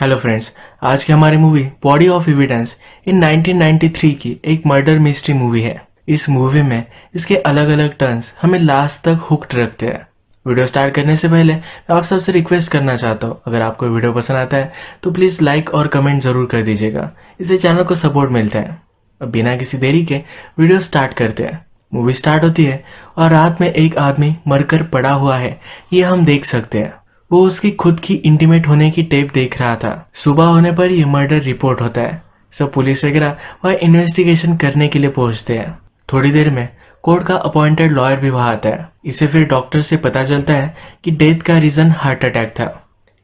Hello friends, आज की हमारी movie body of evidence in 1993 की एक मर्डर मिस्ट्री मूवी है। इस मूवी में इसके अलग अलग टर्न्स हमें लास्ट तक हुक्ड रखते हैं। वीडियो स्टार्ट करने से पहले मैं आप सबसे रिक्वेस्ट करना चाहता हूँ, अगर आपको वीडियो पसंद आता है तो प्लीज़ लाइक और कमेंट ज़रूर कर दीजिएगा, इससे चैनल को सपोर्ट मिलता है। अब बिना किसी देरी के वीडियो स्टार्ट करते हैं। मूवी स्टार्ट होती है और रात में एक आदमी मरकर पड़ा हुआ है, ये हम देख सकते हैं। वो उसकी खुद की इंटीमेट होने की टेप देख रहा था। सुबह होने पर ये मर्डर रिपोर्ट होता है। सब पुलिस वगैरह वह इन्वेस्टिगेशन करने के लिए पहुंचते हैं। थोड़ी देर में कोर्ट का अपॉइंटेड लॉयर भी वहां आता है। इसे फिर डॉक्टर से पता चलता है कि डेथ का रीजन हार्ट अटैक था।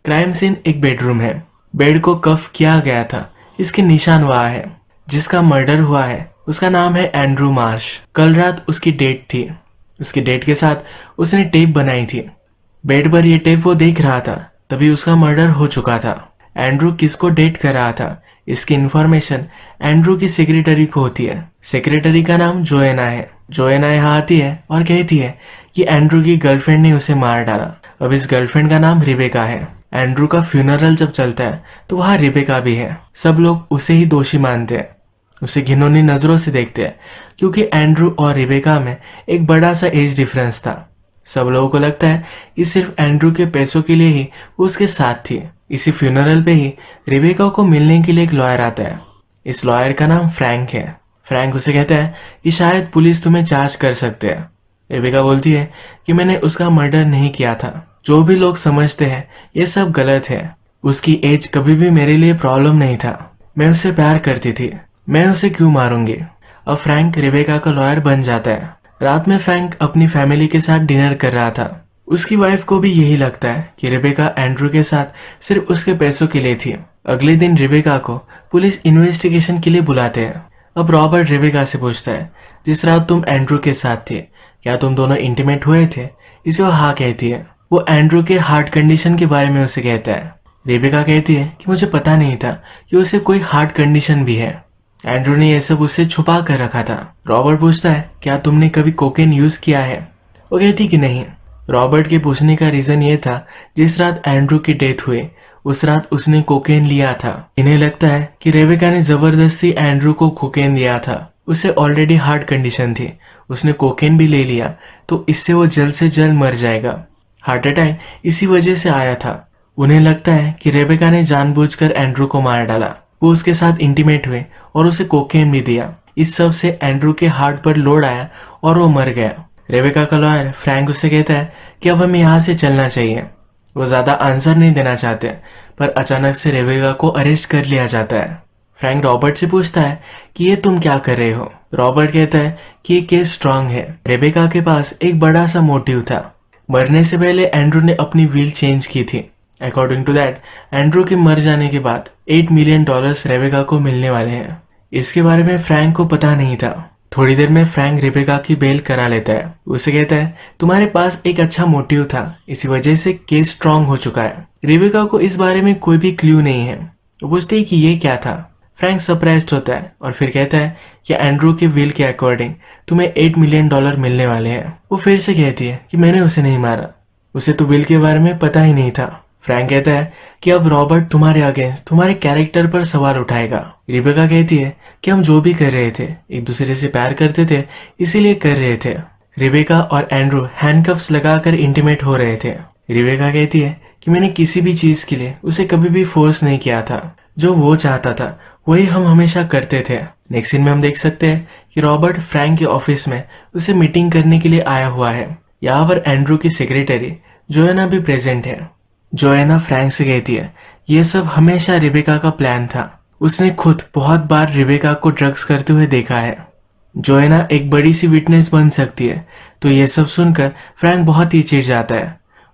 क्राइम सीन एक बेडरूम है। बेड को कफ किया गया था, इसके निशान वहां है। जिसका मर्डर हुआ है उसका नाम है एंड्रू मार्श। कल रात उसकी डेट थी। उसकी डेट के साथ उसने टेप बनाई थी। बेड पर ये टेप वो देख रहा था, तभी उसका मर्डर हो चुका था। एंड्रू किसको डेट कर रहा था, इसकी इंफॉर्मेशन एंड्रू की सेक्रेटरी को होती है। सेक्रेटरी का नाम जोएना है। जोएना यहाँ आती है और कहती है कि एंड्रू की गर्लफ्रेंड ने उसे मार डाला। अब इस गर्लफ्रेंड का नाम रिबेका है। एंड्रू का फ्यूनरल जब चलता है तो वहाँ रिबेका भी है। सब लोग उसे ही दोषी मानते हैं, उसे घिनौनी नजरों से देखते हैं, क्योंकि एंड्रू और रिबेका में एक बड़ा सा एज डिफरेंस था। सब लोगों को लगता है कि सिर्फ एंड्रू के पैसों के लिए ही वो उसके साथ थी। इसी फ्यूनरल पे ही रिबेका को मिलने के लिए एक लॉयर आता है। इस लॉयर का नाम फ्रैंक है। फ्रैंक उसे कहता है कि शायद पुलिस तुम्हें चार्ज कर सकते हैं। रिबेका बोलती है कि मैंने उसका मर्डर नहीं किया था। जो भी लोग समझते हैं ये सब गलत है। उसकी एज कभी भी मेरे लिए प्रॉब्लम नहीं था। मैं उससे प्यार करती थी, मैं उसे क्यों मारूंगी। अब फ्रैंक रिबेका का लॉयर बन जाता है। रात में फ्रैंक अपनी फैमिली के साथ डिनर कर रहा था। उसकी वाइफ को भी यही लगता है कि रिबेका एंड्रू के साथ सिर्फ उसके पैसों के लिए थी। अगले दिन रिबेका को पुलिस इन्वेस्टिगेशन के लिए बुलाते हैं। अब रॉबर्ट रिबेका से पूछता है, जिस रात तुम एंड्रू के साथ थे क्या तुम दोनों इंटीमेट हुए थे। इसे वो हाँ कहती है। वो एंड्रू के हार्ट कंडीशन के बारे में उसे कहता है। रिबेका कहती है कि मुझे पता नहीं था कि उसे कोई हार्ट कंडीशन भी है। एंड्रू ने यह सब उससे छुपा कर रखा था। रॉबर्ट पूछता है, क्या तुमने कभी कोकेन यूज किया है। वो कहती कि नहीं। रॉबर्ट के पूछने का रीजन ये था, जिस रात एंड्रू की डेथ हुई उस रात उसने कोकेन लिया था। इन्हें लगता है कि रेबेका ने जबरदस्ती एंड्रू को कोकेन दिया था। उसे ऑलरेडी हार्ट कंडीशन थी, उसने कोकेन भी ले लिया तो इससे वो जल्द से जल्द मर जाएगा। हार्ट अटैक इसी वजह से आया था। उन्हें लगता है कि रेबेका ने जानबूझकर एंड्रू को मार डाला। वो उसके साथ इंटीमेट हुए और उसे कोकेन भी दिया। इस सब से एंड्रू के हार्ट पर लोड आया और वो मर गया। रेबेका का लॉयर फ्रैंक उससे कहता है कि अब हमें यहाँ से चलना चाहिए। वो ज्यादा आंसर नहीं देना चाहते, पर अचानक से रेबेका को अरेस्ट कर लिया जाता है। फ्रैंक रॉबर्ट से पूछता है कि ये तुम क्या कर रहे हो। रॉबर्ट कहता है कि ये केस स्ट्रांग है। रेबेका के पास एक बड़ा सा मोटिव था। मरने से पहले एंड्रू ने अपनी विल चेंज की थी। अकॉर्डिंग टू दैट, एंड्रू के मर जाने के बाद $8 मिलियन रेबेका को मिलने वाले हैं। इसके बारे में फ्रैंक को पता नहीं था। थोड़ी देर में फ्रैंक रेबेका की बेल करा लेता है। उसे कहता है, तुम्हारे पास एक अच्छा मोटिव था, इसी वजह से केस स्ट्रांग हो चुका है। रेबेका को इस बारे में कोई भी क्लू नहीं है। वो पूछती है कि ये क्या था। फ्रैंक सरप्राइज्ड होता है और फिर कहता है कि एंड्रू के विल के अकॉर्डिंग तुम्हें $8 मिलियन मिलने वाले हैं। वो फिर से कहती है कि मैंने उसे नहीं मारा, उसे तो विल के बारे में पता ही नहीं था। फ्रैंक कहता है कि अब रॉबर्ट तुम्हारे अगेंस्ट तुम्हारे कैरेक्टर पर सवाल उठाएगा। रिबेका कहती है कि हम जो भी कर रहे थे एक दूसरे से प्यार करते थे, इसीलिए कर रहे थे। रिबेका और एंड्रू हैंडकफ्स लगाकर इंटीमेट हो रहे थे। रिबेका कहती है कि मैंने किसी भी चीज के लिए उसे कभी भी फोर्स नहीं किया था। जो वो चाहता था वही हम हमेशा करते थे। नेक्स्ट सीन में हम देख सकते हैं कि रॉबर्ट फ्रैंक के ऑफिस में उसे मीटिंग करने के लिए आया हुआ है। यहाँ पर एंड्रू की सेक्रेटरी जोएना भी प्रेजेंट है। जोएना फ्रैंक से कहती है ये सब हमेशा रिबेका का प्लान था। उसने खुद बहुत बार रिबेका को ड्रग्स करते हुए देखा है। जोएना एक बड़ी सी विटनेस बन सकती है। तो ये सब सुनकर फ्रैंक बहुत ही चिढ़ जाता है।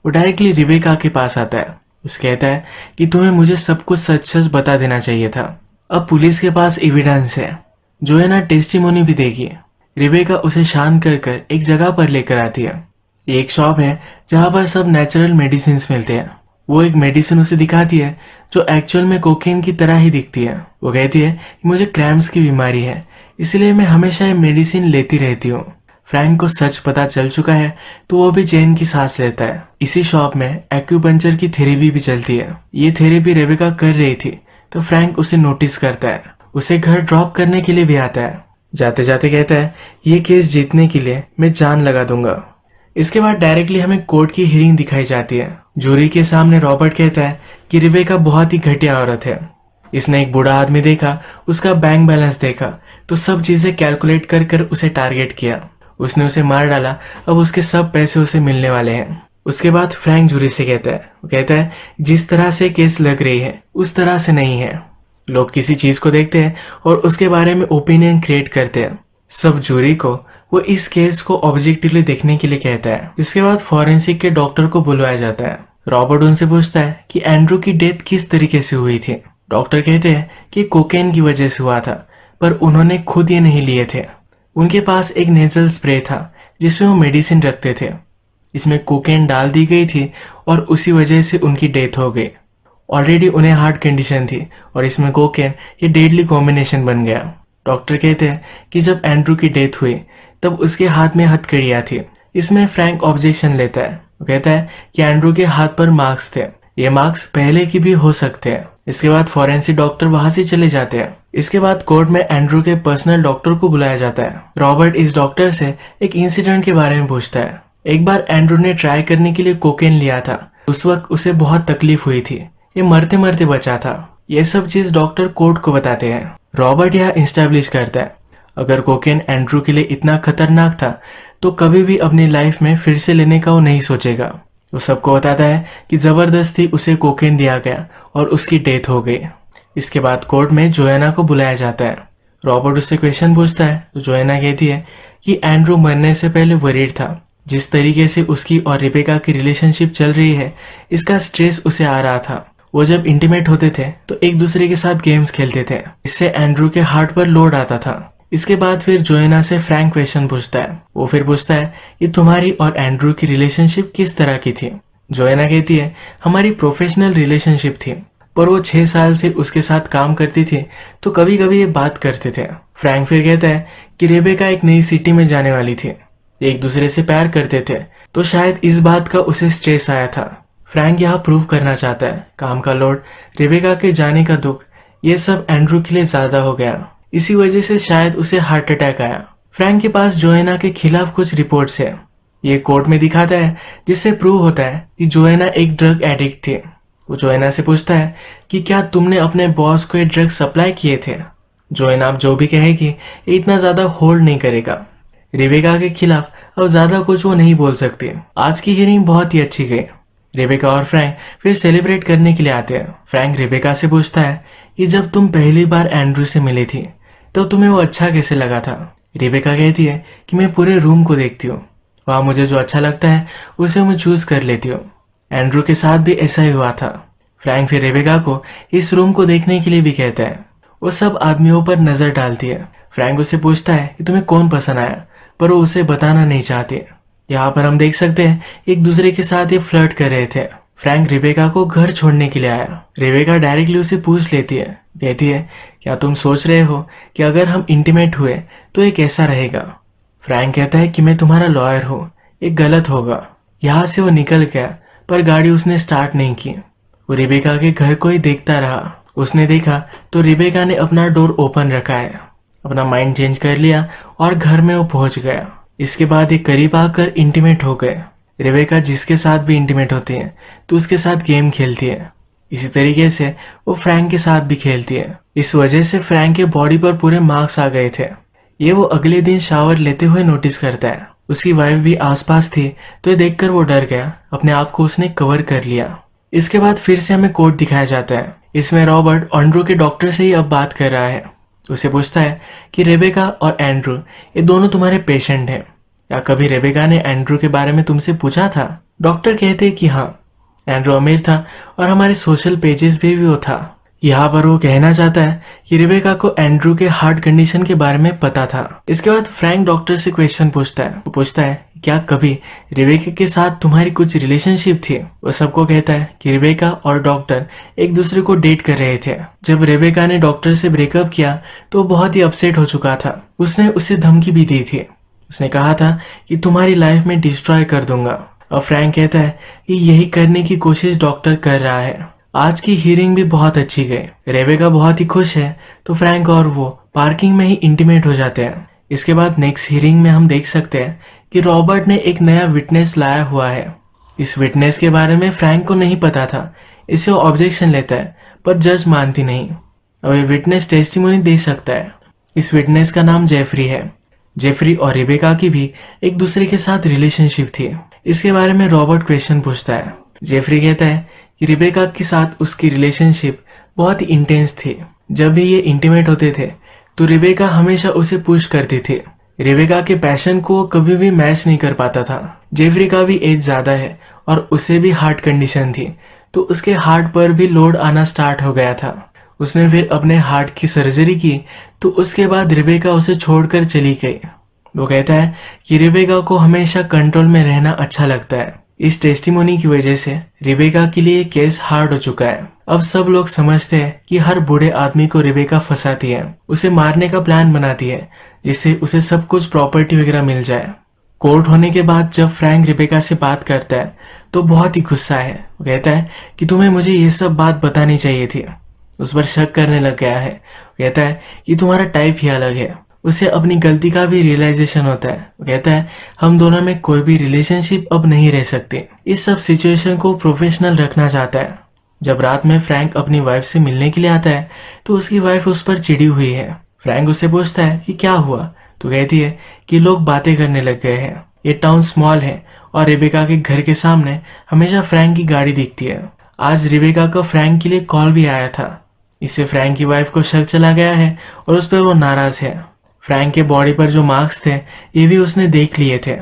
वो डायरेक्टली रिबेका के पास आता है। उसे कहता है कि तुम्हें मुझे सब कुछ सच सच बता देना चाहिए था। अब पुलिस के पास एविडेंस है। जोएना टेस्टिमोनी भी देगी। रिबेका उसे शांत कर एक जगह पर लेकर आती है। एक शॉप है जहाँ पर सब नेचुरल मेडिसिन मिलते हैं। वो एक मेडिसिन उसे दिखाती है जो एक्चुअल में कोकेन की तरह ही दिखती है। वो कहती है कि मुझे क्रैम्प्स की बीमारी है, इसलिए मैं हमेशा ये मेडिसिन लेती रहती हूँ। फ्रैंक को सच पता चल चुका है तो वो भी चैन की सांस लेता है। इसी शॉप में एक्यूपंक्चर की थेरेपी भी चलती है। ये थेरेपी रेबेका कर रही थी तो फ्रैंक उसे नोटिस करता है, उसे घर ड्रॉप करने के लिए भी आता है। जाते जाते कहता है ये केस जीतने के लिए मैं जान लगा दूंगा। इसके बाद डायरेक्टली हमें कोर्ट की हियरिंग दिखाई जाती है। जूरी के सामने रॉबर्ट कहता है कि रेबेका बहुत ही घटिया औरत है। इसने एक बूढ़ा आदमी देखा, उसका बैंक बैलेंस देखा तो सब चीजें कैलकुलेट कर कर उसे टारगेट किया। उसने उसे मार डाला, अब उसके सब पैसे उसे मिलने वाले हैं। उसके बाद फ्रैंक जूरी से कहता है जिस तरह से केस लग रही है उस तरह से नहीं है। लोग किसी चीज को देखते हैं और उसके बारे में ओपिनियन क्रिएट करते हैं। सब जूरी को वो इस केस को ऑब्जेक्टिवली देखने के लिए कहता है। इसके बाद फॉरेंसिक के डॉक्टर को बुलवाया जाता है। रॉबर्ट उनसे पूछता है कि एंड्रू की डेथ किस तरीके से हुई थी। डॉक्टर कहते हैं कि कोकेन की वजह से हुआ था, पर उन्होंने खुद ये नहीं लिए थे। उनके पास एक नेजल स्प्रे था जिसमें वो मेडिसिन रखते थे। इसमें कोकेन डाल दी गई थी और उसी वजह से उनकी डेथ हो गई। ऑलरेडी उन्हें हार्ट कंडीशन थी और इसमें कोकेन ये डेडली कॉम्बिनेशन बन गया। डॉक्टर कहते हैं कि जब एंड्रू की डेथ हुई तब उसके हाथ में हथकड़ियां थी। इसमें फ्रैंक ऑब्जेक्शन लेता है। वो कहता है कि एंड्रू के हाथ पर मार्क्स थे, ये मार्क्स पहले की भी हो सकते हैं। इसके बाद फॉरेंसिक डॉक्टर वहां से चले जाते हैं। इसके बाद कोर्ट में एंड्रू के पर्सनल डॉक्टर को बुलाया जाता है। रॉबर्ट इस डॉक्टर से एक इंसिडेंट के बारे में पूछता है। एक बार एंड्रू ने ट्राई करने के लिए कोकेन लिया था, उस वक्त उसे बहुत तकलीफ हुई थी, ये मरते मरते बचा था। ये सब चीज डॉक्टर कोर्ट को बताते हैं। रॉबर्ट यह इंस्टैब्लिश करता है अगर कोकेन एंड्रू के लिए इतना खतरनाक था तो कभी भी अपनी लाइफ में फिर से लेने का वो नहीं सोचेगा। वो सबको बताता है कि जबरदस्ती उसे कोकेन दिया गया और उसकी डेथ हो गई। इसके बाद कोर्ट में जोएना को बुलाया जाता है। रॉबर्ट उससे क्वेश्चन पूछता है तो जोएना कहती है कि एंड्रू मरने से पहले वरीड था। जिस तरीके से उसकी और रेबेका की रिलेशनशिप चल रही है, इसका स्ट्रेस उसे आ रहा था। वो जब इंटीमेट होते थे तो एक दूसरे के साथ गेम्स खेलते थे, इससे एंड्रू के हार्ट पर लोड आता था। इसके बाद फिर जोएना से फ्रैंक क्वेश्चन पूछता है। वो फिर पूछता है कि तुम्हारी और एंड्रू की रिलेशनशिप किस तरह की थी। जोएना कहती है हमारी प्रोफेशनल रिलेशनशिप थी, पर वो 6 साल से उसके साथ काम करती थी तो कभी कभी ये बात करते थे। फ्रैंक फिर कहता है कि रेबेका एक नई सिटी में जाने वाली थी, एक दूसरे से प्यार करते थे तो शायद इस बात का उसे स्ट्रेस आया था। फ्रैंक यहाँ प्रूव करना चाहता है काम का लोड, रेबेका के जाने का दुख, ये सब एंड्रू के लिए ज्यादा हो गया। इसी वजह से शायद उसे हार्ट अटैक आया। फ्रैंक के पास जोएना के खिलाफ कुछ रिपोर्ट्स है, ये कोर्ट में दिखाता है, जिससे प्रूव होता है कि जोएना एक ड्रग एडिक्ट थी। वो जोएना से पूछता है कि क्या तुमने अपने बॉस को ये ड्रग सप्लाई किए थे। जोएना अब जो भी कहेगी ये इतना ज्यादा होल्ड नहीं करेगा। रेबेका के खिलाफ अब ज्यादा कुछ वो नहीं बोल सकती। आज की हियरिंग बहुत ही अच्छी गई। रेबेका और फ्रैंक फिर सेलिब्रेट करने के लिए आते हैं। फ्रैंक रेबेका से पूछता है कि जब तुम पहली बार एंड्रू से मिली थी तो तुम्हें वो अच्छा कैसे लगा था। रेबेका कहती है कि मैं पूरे रूम को देखती हूँ, वहां मुझे जो अच्छा लगता है उसे मैं चूज कर लेती हूँ। एंड्रू के साथ भी ऐसा ही हुआ था। फ्रैंक फिर रेबेका को इस रूम को देखने के लिए भी कहता है। वो सब आदमियों पर नजर डालती है। फ्रैंक उससे पूछता है कि तुम्हें कौन पसंद आया, पर वो उसे बताना नहीं चाहती। यहाँ पर हम देख सकते हैं एक दूसरे के साथ ये फ्लर्ट कर रहे थे। फ्रैंक रेबेका को घर छोड़ने के लिए आया। रेबेका डायरेक्टली उसे पूछ लेती है, कहती है क्या तुम सोच रहे हो कि अगर हम इंटीमेट हुए तो ये कैसा रहेगा। फ्रैंक कहता है कि मैं तुम्हारा लॉयर हूँ, ये गलत होगा। यहाँ से वो निकल गया पर गाड़ी उसने स्टार्ट नहीं की। वो रेबेका के घर को ही देखता रहा। उसने देखा तो रेबेका ने अपना डोर ओपन रखा है, अपना माइंड चेंज कर लिया और घर में वो पहुंच गया। इसके बाद ये करीब आकर इंटीमेट हो गए। रेबेका जिसके साथ भी इंटीमेट होती है तो उसके साथ गेम खेलती है। इसी तरीके से वो फ्रैंक के साथ भी खेलती है। इस वजह से फ्रैंक के बॉडी पर पूरे मार्क्स आ गए थे। ये वो अगले दिन शावर लेते हुए नोटिस करता है। उसकी वाइफ भी आसपास थी तो ये देखकर वो डर गया, अपने आप को उसने कवर कर लिया। इसके बाद फिर से हमें कोर्ट दिखाया जाता है। इसमें रॉबर्ट एंड्रू के डॉक्टर से ही अब बात कर रहा है। उसे पूछता है कि रेबेका और एंड्रू ये दोनों तुम्हारे पेशेंट हैं, या कभी रेबेका ने एंड्रू के बारे में तुमसे पूछा था। डॉक्टर कहते कि हाँ, एंड्रू अमीर था और हमारे सोशल पेजेस पे भी वो था। यहाँ पर वो कहना चाहता है कि रेबेका को एंड्रू के हार्ट कंडीशन के बारे में पता था। इसके बाद फ्रैंक डॉक्टर से क्वेश्चन पूछता है। वो पूछता है क्या कभी रेबेका के साथ तुम्हारी कुछ रिलेशनशिप थी। वो सबको कहता है कि रेबेका और डॉक्टर एक दूसरे को डेट कर रहे थे। जब रेबेका ने डॉक्टर से ब्रेकअप किया तो वो बहुत ही अपसेट हो चुका था। उसने उसे धमकी भी दी थी। उसने कहा था कि तुम्हारी लाइफ में डिस्ट्रॉय कर दूंगा। और फ्रैंक कहता है कि यही करने की कोशिश डॉक्टर कर रहा है। आज की हियरिंग भी बहुत अच्छी गई। रेबेका बहुत ही खुश है, तो फ्रैंक और वो पार्किंग में ही इंटीमेट हो जाते हैं। इसके बाद नेक्स्ट हियरिंग में हम देख सकते हैं कि रॉबर्ट ने एक नया विटनेस लाया हुआ है। इस विटनेस के बारे में फ्रैंक को नहीं पता था, इससे वो ऑब्जेक्शन लेता है, पर जज मानती नहीं। अब ये विटनेस टेस्टिमोनी दे सकता है। इस विटनेस का नाम जेफरी है। जेफरी और रेबेका की भी एक दूसरे के साथ रिलेशनशिप थी। इसके बारे में रॉबर्ट क्वेश्चन पूछता है। जेफरी कहता है कि रेबेका के साथ उसकी रिलेशनशिप बहुत ही इंटेंस थी। जब भी ये इंटीमेट होते थे तो रेबेका हमेशा उसे पुश करती थी। रेबेका के पैशन को कभी भी मैच नहीं कर पाता था। जेफरी का भी एज ज्यादा है और उसे भी हार्ट कंडीशन थी, तो उसके हार्ट पर भी लोड आना स्टार्ट हो गया था। उसने फिर अपने हार्ट की सर्जरी की, तो उसके बाद रेबेका उसे छोड़कर चली गई। वो कहता है कि रेबेका को हमेशा कंट्रोल में रहना अच्छा लगता है। इस टेस्टिमोनी की वजह से रेबेका के लिए केस हार्ड हो चुका है। अब सब लोग समझते हैं कि हर बूढ़े आदमी को रेबेका फंसाती है, उसे मारने का प्लान बनाती है, जिससे उसे सब कुछ प्रॉपर्टी वगैरह मिल जाए। कोर्ट होने के बाद जब फ्रैंक रेबेका से बात करता है तो बहुत ही गुस्सा है। वो कहता है कि तुम्हें मुझे ये सब बात बतानी चाहिए थी। उस पर शक करने लग गया है। वो कहता है कि तुम्हारा टाइप ही अलग है। उसे अपनी गलती का भी रियलाइजेशन होता है। वो कहता है हम दोनों में कोई भी रिलेशनशिप अब नहीं रह सकती। इस सब सिचुएशन को प्रोफेशनल रखना चाहता है। जब रात में फ्रैंक अपनी वाइफ से मिलने के लिए आता है तो उसकी वाइफ उस पर चिड़ी हुई है। फ्रैंक उससे पूछता है कि क्या हुआ, तो कहती है कि लोग बातें करने लग गए हैं। ये टाउन स्मॉल है और रेबेका के घर के सामने हमेशा फ्रैंक की गाड़ी दिखती है। आज रेबेका का फ्रैंक के लिए कॉल भी आया था। इससे फ्रैंक की वाइफ को शक चला गया है और उस पर वो नाराज है। फ्रैंक के बॉडी पर जो मार्क्स थे ये भी उसने देख लिए थे।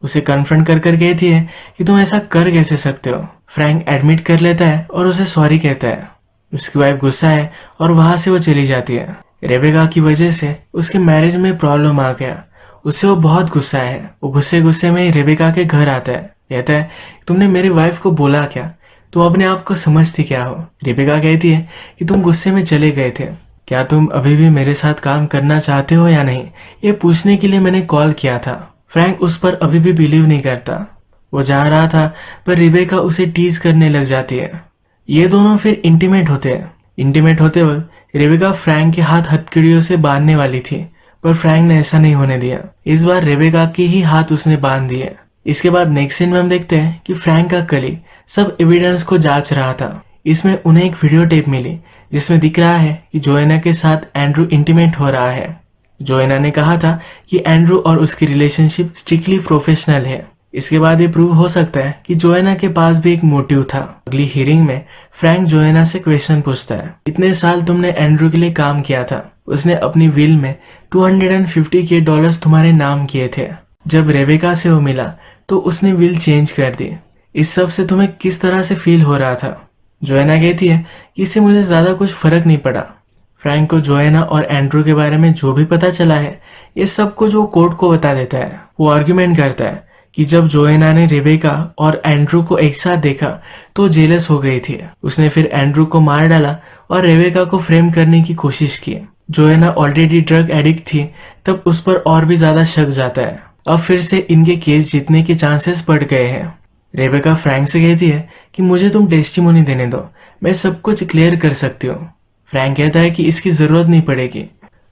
उसे कन्फ्रंट कर कर कहती है कि तुम ऐसा कर कैसे सकते हो। फ्रैंक एडमिट कर लेता है और उसे सॉरी कहता है। उसकी वाइफ गुस्सा है और वहां से वो चली जाती है। रेबेका की वजह से उसके मैरिज में प्रॉब्लम आ गया। उससे वो बहुत गुस्सा है। वो गुस्से गुस्से में रेबेका के घर आता है। कहता है तुमने मेरी वाइफ को बोला क्या, तुम अपने आप को समझती क्या हो। रेबेका कहती है कि तुम गुस्से में चले गए थे, क्या तुम अभी भी मेरे साथ काम करना चाहते हो या नहीं, ये पूछने के लिए मैंने कॉल किया था। फ्रैंक उस पर अभी भी बिलीव नहीं करता। वो जा रहा था पर रेबेका उसे टीज करने लग जाती है। ये दोनों फिर इंटीमेट होते हैं। इंटीमेट होते वक्त रेबेका फ्रैंक के हाथ हथकड़ियों से बांधने वाली थी, पर फ्रैंक ने ऐसा नहीं होने दिया। इस बार रेबेका के ही हाथ उसने बांध दिए। इसके बाद नेक्स्ट सीन में हम देखते हैं कि फ्रैंक का कलीग सब एविडेंस को जांच रहा था। इसमें उन्हें एक वीडियो टेप मिली जिसमें दिख रहा है कि जोएना के साथ एंड्रू इंटीमेट हो रहा है। जोएना ने कहा था कि एंड्रू और उसकी रिलेशनशिप स्ट्रिक्टली प्रोफेशनल है। इसके बाद ये प्रूव हो सकता है कि जोएना के पास भी एक मोटिव था। अगली हियरिंग में फ्रैंक जोएना से क्वेश्चन पूछता है, इतने साल तुमने एंड्रू के लिए काम किया था, उसने अपनी विल में $250K तुम्हारे नाम किए थे। जब रेबेका से वो मिला तो उसने विल चेंज कर दी। इस सब से तुम्हें किस तरह से फील हो रहा था। जोएना कहती है कि इससे मुझे ज्यादा कुछ फर्क नहीं पड़ा। फ्रैंक को जोएना और एंड्रू के बारे में जो भी पता चला है ये सब कुछ वो कोर्ट को बता देता है। वो आर्ग्यूमेंट करता है कि जब जोएना ने रेबेका और एंड्रू को एक साथ देखा तो जेलस हो गई थी। उसने फिर एंड्रू को मार डाला और रेबेका को फ्रेम करने की कोशिश की। जोएना ऑलरेडी ड्रग एडिक्ट थी, तब उस पर और भी ज्यादा शक जाता है। अब फिर से इनके केस जीतने के चांसेस बढ़ गए हैं। रेबेका फ्रैंक से कहती है कि मुझे तुम टेस्टिमोनी देने दो, मैं सब कुछ क्लियर कर सकती हूँ। फ्रैंक कहता है कि इसकी जरूरत नहीं पड़ेगी।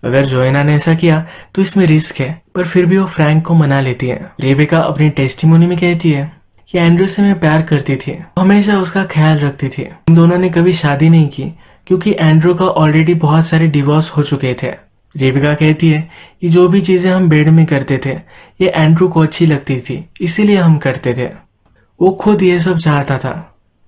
अगर जोएना ने ऐसा किया तो इसमें रिस्क है, पर फिर भी वो फ्रैंक को मना लेती है। रेबेका अपनी टेस्टिमोनी में कहती है कि एंड्रू से मैं प्यार करती थी, हमेशा उसका ख्याल रखती थी। इन दोनों ने कभी शादी नहीं की क्योंकि एंड्रू का ऑलरेडी बहुत सारे डिवोर्स हो चुके थे। रेबेका कहती है कि जो भी चीजें हम बेड में करते थे ये एंड्रू को अच्छी लगती थी, इसीलिए हम करते थे। वो खुद ये सब चाहता था।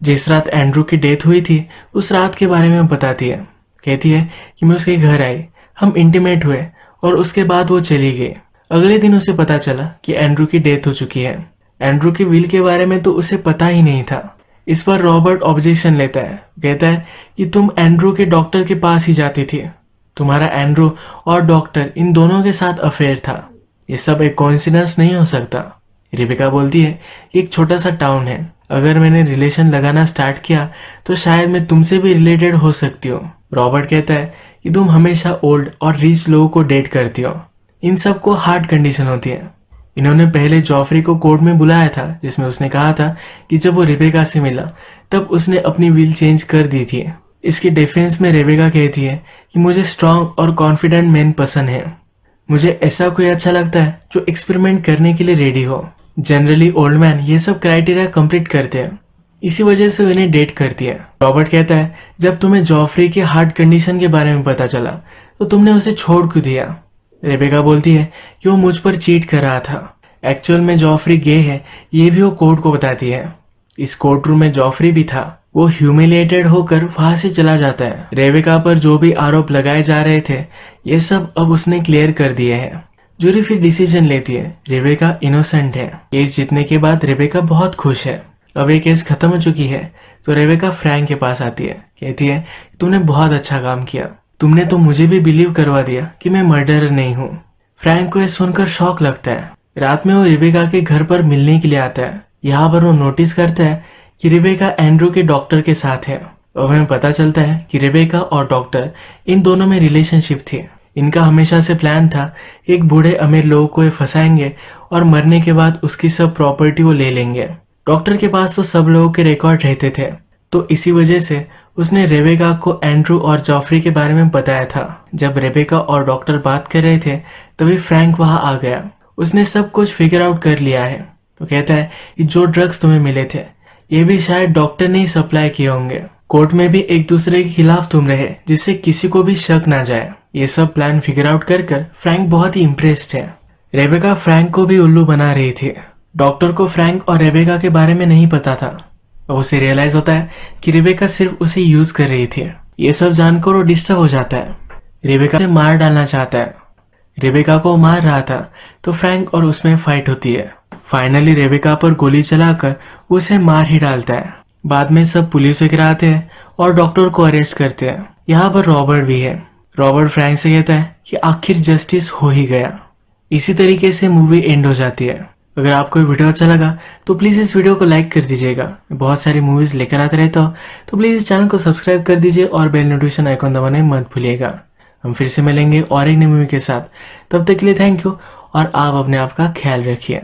जिस रात एंड्रू की डेथ हुई थी उस रात के बारे में बताती है। कहती है कि मैं उसके घर आई, हम इंटीमेट हुए और उसके बाद वो चली गई। अगले दिन उसे पता चला कि एंड्रू की डेथ हो चुकी है। एंड्रू की विल के बारे में तो उसे पता ही नहीं था। इस पर रॉबर्ट ऑब्जेक्शन लेता है। कहता है कि तुम एंड्रू के डॉक्टर के पास ही जाती थी, तुम्हारा एंड्रू और डॉक्टर इन दोनों के साथ अफेयर था। ये सब एक कोइंसिडेंस नहीं हो सकता। रेबेका बोलती है कि एक छोटा सा टाउन है, अगर मैंने रिलेशन लगाना स्टार्ट किया तो शायद मैं तुमसे भी रिलेटेड हो सकती हूँ। रॉबर्ट कहता है कि तुम हमेशा ओल्ड और रिच लोगों को डेट करती हो, इन सब को हार्ट कंडीशन होती है। इन्होंने पहले जॉफरी को कोर्ट में बुलाया था, जिसमें उसने कहा था कि जब वो रेबेका से मिला तब उसने अपनी विल चेंज कर दी थी। इसकी डिफेंस में रेबेका कहती है कि मुझे स्ट्रांग और कॉन्फिडेंट मैन पसंद है। मुझे ऐसा कोई अच्छा लगता है जो एक्सपेरिमेंट करने के लिए रेडी हो। जनरली ओल्ड मैन ये सब क्राइटेरिया कंप्लीट करते हैं, इसी वजह से उन्हें डेट करती है। रॉबर्ट कहता है जब तुम्हें जॉफरी की हार्ट कंडीशन के बारे में पता चला तो तुमने उसे छोड़ क्यों दिया। रेबेका बोलती है कि वो मुझ पर चीट कर रहा था। एक्चुअल में जॉफरी गे है, ये भी वो कोर्ट को बताती है। इस कोर्ट रूम में जॉफरी भी था। वो ह्यूमिलिएटेड होकर वहां से चला जाता है। रेबेका पर जो भी आरोप लगाए जा रहे थे ये सब अब उसने क्लियर कर दिए हैं। जूरी फिर डिसीजन लेती है रेबेका इनोसेंट है। केस जीतने के बाद रेबेका बहुत खुश है। अब ये केस खत्म हो चुकी है तो रेबेका फ्रैंक के पास आती है। कहती है तुमने बहुत अच्छा काम किया, तुमने तो मुझे भी बिलीव करवा दिया कि मैं मर्डरर नहीं हूँ। फ्रैंक को यह सुनकर शॉक लगता है। रात में वो रेबेका के घर पर मिलने के लिए आता है। यहाँ पर वो नोटिस करता है कि रेबेका एंड्रू के डॉक्टर के साथ है। और हमें पता चलता है कि रेबेका और डॉक्टर इन दोनों में रिलेशनशिप थी। इनका हमेशा से प्लान था कि एक बूढ़े अमीर लोगों को ये फंसाएंगे और मरने के बाद उसकी सब प्रॉपर्टी वो ले लेंगे। डॉक्टर के पास तो सब लोगों के रिकॉर्ड रहते थे, तो इसी वजह से उसने रेबेका को एंड्रू और जॉफरी के बारे में बताया था। जब रेबेका और डॉक्टर बात कर रहे थे तभी फ्रैंक वहां आ गया। उसने सब कुछ फिगर आउट कर लिया है। तो कहता है कि जो ड्रग्स तुम्हें मिले थे ये भी शायद डॉक्टर ने ही सप्लाई किए होंगे। कोर्ट में भी एक दूसरे के खिलाफ तुम रहे जिससे किसी को भी शक ना जाए। ये सब प्लान फिगर आउट कर फ्रैंक बहुत ही इम्प्रेस्ड है। रेबेका फ्रैंक को भी उल्लू बना रही थी। डॉक्टर को फ्रैंक और रेबेका के बारे में नहीं पता था और उसे रियलाइज होता है कि रेबेका सिर्फ उसे यूज कर रही थी। ये सब जानकर वो डिस्टर्ब हो जाता है। रेबेका से मार डालना चाहता है। रेबेका को मार रहा था तो फ्रैंक और उसमें फाइट होती है। फाइनली रेबेका पर गोली चलाकर उसे मार ही डालता है। बाद में सब पुलिस वगैरह आते हैं और डॉक्टर को अरेस्ट करते हैं। यहाँ पर रॉबर्ट भी है। रॉबर्ट फ्रैंक से कहता है कि आखिर जस्टिस हो ही गया। इसी तरीके से मूवी एंड हो जाती है। अगर आपको ये वीडियो अच्छा लगा तो प्लीज इस वीडियो को लाइक कर दीजिएगा। बहुत सारी मूवीज लेकर आते रहता हूँ, तो प्लीज इस चैनल को सब्सक्राइब कर दीजिए और बेल नोटिफिकेशन आइकॉन दबाना मत भूलिएगा। हम फिर से मिलेंगे और एक नई मूवी के साथ। तब तक के लिए थैंक यू और आप अपने आप का ख्याल रखिए।